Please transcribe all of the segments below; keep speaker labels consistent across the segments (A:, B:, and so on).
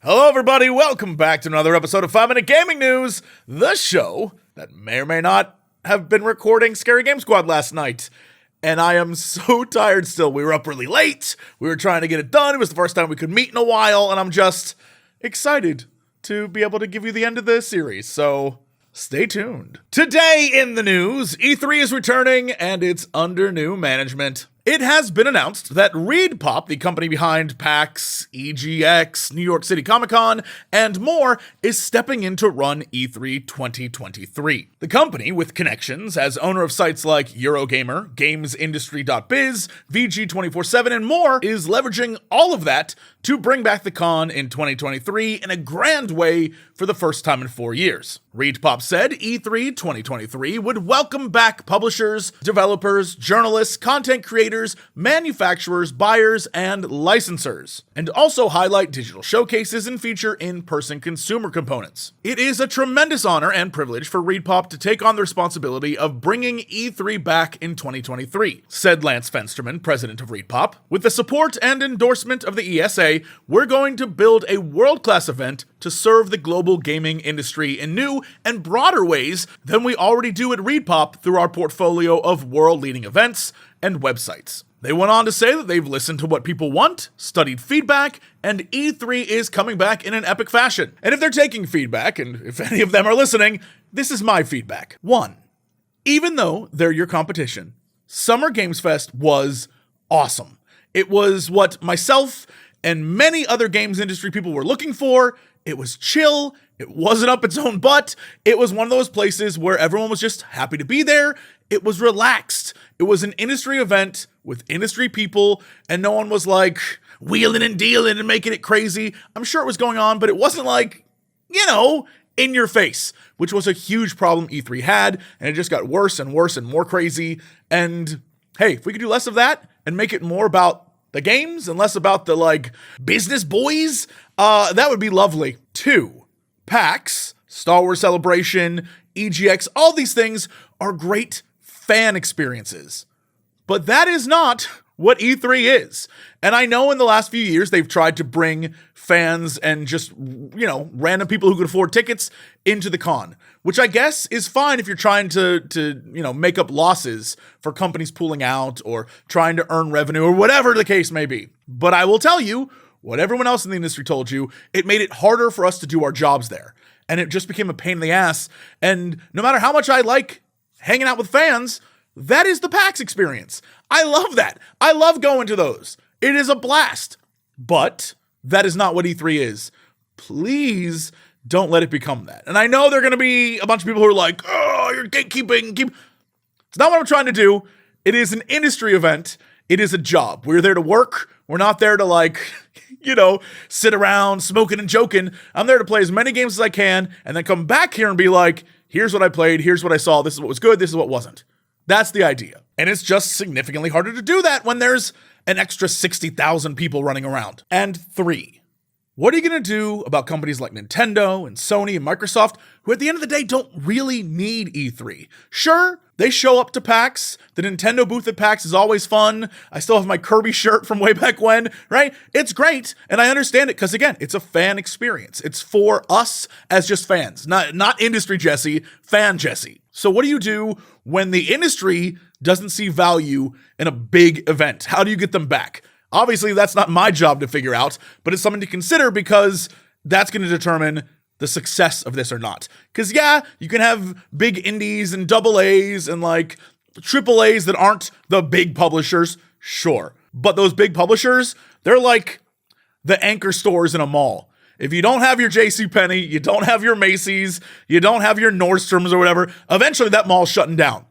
A: Hello, everybody. Welcome back to another episode of 5 Minute Gaming News, the show that may or may not have been recording Scary Game Squad last night. And I am so tired still. We were up really late. We were trying to get it done. It was the first time we could meet in a while, and I'm just excited to be able to give you the end of the series. So stay tuned. Today in the news, E3 is returning, and it's under new management. It has been announced that ReedPop, the company behind PAX, EGX, New York City Comic Con, and more, is stepping in to run E3 2023. The company, with connections as owner of sites like Eurogamer, GamesIndustry.biz, VG247, and more, is leveraging all of that to bring back the con in 2023 in a grand way for the first time in 4 years. ReedPop said E3 2023 would welcome back publishers, developers, journalists, content creators, manufacturers, buyers, and licensors, and also highlight digital showcases and feature in-person consumer components. It is a tremendous honor and privilege for ReedPop to take on the responsibility of bringing E3 back in 2023, said Lance Fensterman, president of ReedPop. With the support and endorsement of the ESA, we're going to build a world-class event to serve the global gaming industry in new and broader ways than we already do at ReedPop through our portfolio of world-leading events and websites. They went on to say that they've listened to what people want, studied feedback, and E3 is coming back in an epic fashion. And if they're taking feedback, and if any of them are listening, this is my feedback. 1. Even though they're your competition, Summer Games Fest was awesome. It was what myself and many other games industry people were looking for. It was chill. It wasn't up its own butt. It was one of those places where everyone was just happy to be there. It was relaxed. It was an industry event with industry people, and no one was like wheeling and dealing and making it crazy. I'm sure it was going on, but it wasn't like, in your face, which was a huge problem E3 had, and it just got worse and worse and more crazy. And hey, if we could do less of that and make it more about the games and less about the business boys, that would be lovely. 2, PAX, Star Wars Celebration, EGX, all these things are great fan experiences. But that is not what E3 is. And I know in the last few years they've tried to bring fans and just, random people who could afford tickets into the con, which I guess is fine if you're trying to make up losses for companies pulling out or trying to earn revenue or whatever the case may be. But I will tell you, what everyone else in the industry told you, it made it harder for us to do our jobs there. And it just became a pain in the ass. And no matter how much I like hanging out with fans, that is the PAX experience. I love that. I love going to those. It is a blast. But that is not what E3 is. Please don't let it become that. And I know there are going to be a bunch of people who are like, oh, you're gatekeeping. It's not what I'm trying to do. It is an industry event. It is a job. We're there to work. We're not there to sit around smoking and joking. I'm there to play as many games as I can and then come back here and be like, here's what I played. Here's what I saw. This is what was good. This is what wasn't. That's the idea. And it's just significantly harder to do that when there's an extra 60,000 people running around. And 3, what are you going to do about companies like Nintendo and Sony and Microsoft, who at the end of the day don't really need E3? Sure, they show up to PAX. The Nintendo booth at PAX is always fun. I still have my Kirby shirt from way back when, right? It's great, and I understand it because, again, it's a fan experience. It's for us as just fans, not industry Jesse, fan Jesse. So what do you do when the industry doesn't see value in a big event? How do you get them back? Obviously, that's not my job to figure out, but it's something to consider because that's going to determine the success of this or not. Because you can have big indies and double A's and triple A's that aren't the big publishers, sure. But those big publishers, they're like the anchor stores in a mall. If you don't have your JCPenney, you don't have your Macy's, you don't have your Nordstrom's or whatever, eventually that mall's shutting down.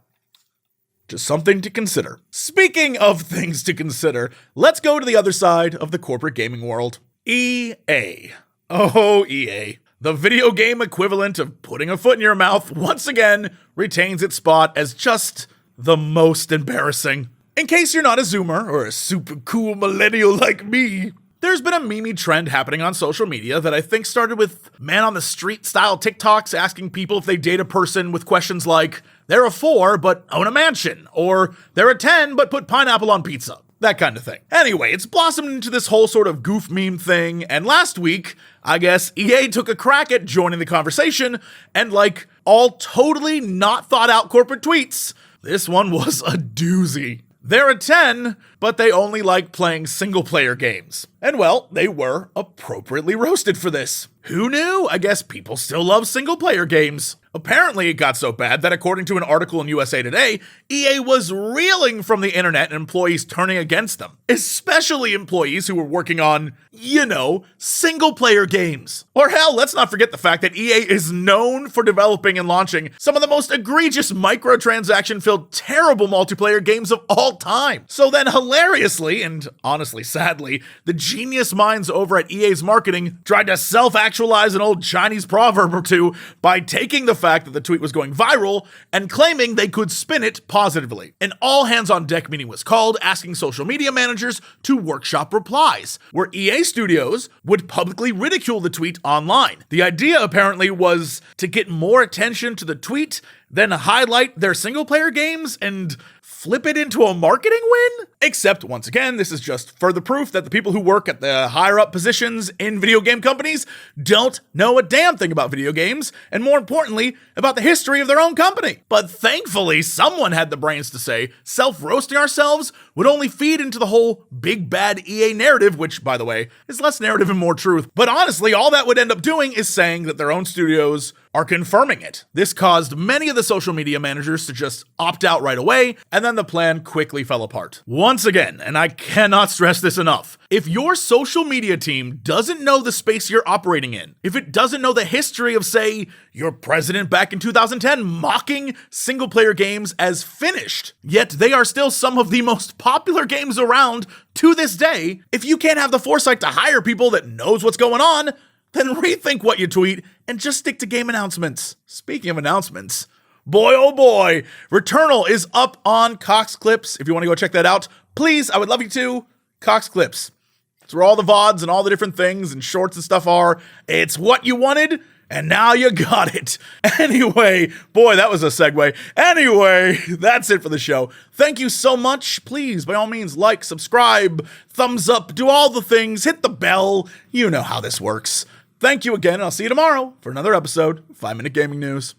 A: Just something to consider. Speaking of things to consider, let's go to the other side of the corporate gaming world. EA. Oh, EA. The video game equivalent of putting a foot in your mouth once again retains its spot as just the most embarrassing. In case you're not a Zoomer or a super cool millennial like me, there's been a meme trend happening on social media that I think started with man on the street style TikToks asking people if they date a person with questions like, they're a 4 but own a mansion, or they're a 10 but put pineapple on pizza. that kind of thing. Anyway, it's blossomed into this whole sort of goof meme thing, and last week, I guess EA took a crack at joining the conversation, and like all totally not thought out corporate tweets, this one was a doozy. They're a 10, but they only like playing single-player games. And well, they were appropriately roasted for this. Who knew? I guess people still love single-player games. Apparently, it got so bad that according to an article in USA Today, EA was reeling from the internet and employees turning against them. Especially employees who were working on, single-player games. Or hell, let's not forget the fact that EA is known for developing and launching some of the most egregious microtransaction-filled terrible multiplayer games of all time. So then hilariously, and honestly sadly, the genius minds over at EA's marketing tried to self-actualize an old Chinese proverb or two by taking the fact that the tweet was going viral and claiming they could spin it positively. An all-hands-on-deck meeting was called, asking social media managers to workshop replies, where EA Studios would publicly ridicule the tweet online. The idea apparently was to get more attention to the tweet, then highlight their single-player games and flip it into a marketing win? Except, once again, this is just further proof that the people who work at the higher-up positions in video game companies don't know a damn thing about video games, and more importantly, about the history of their own company. But thankfully, someone had the brains to say self-roasting ourselves would only feed into the whole big bad EA narrative, which, by the way, is less narrative and more truth. But honestly, all that would end up doing is saying that their own studios are confirming it. This caused many of the social media managers to just opt out right away, and then the plan quickly fell apart. Once again, and I cannot stress this enough, if your social media team doesn't know the space you're operating in, if it doesn't know the history of, say, your president back in 2010 mocking single-player games as finished, yet they are still some of the most popular games around to this day, if you can't have the foresight to hire people that knows what's going on, then rethink what you tweet and just stick to game announcements. Speaking of announcements, boy oh boy, Returnal is up on Cox Clips. If you want to go check that out, please, I would love you to. Cox Clips. It's where all the VODs and all the different things and shorts and stuff are. It's what you wanted, and now you got it. Anyway, boy, that was a segue. Anyway, that's it for the show. Thank you so much. Please, by all means, like, subscribe, thumbs up, do all the things, hit the bell. You know how this works. Thank you again, and I'll see you tomorrow for another episode of 5 Minute Gaming News.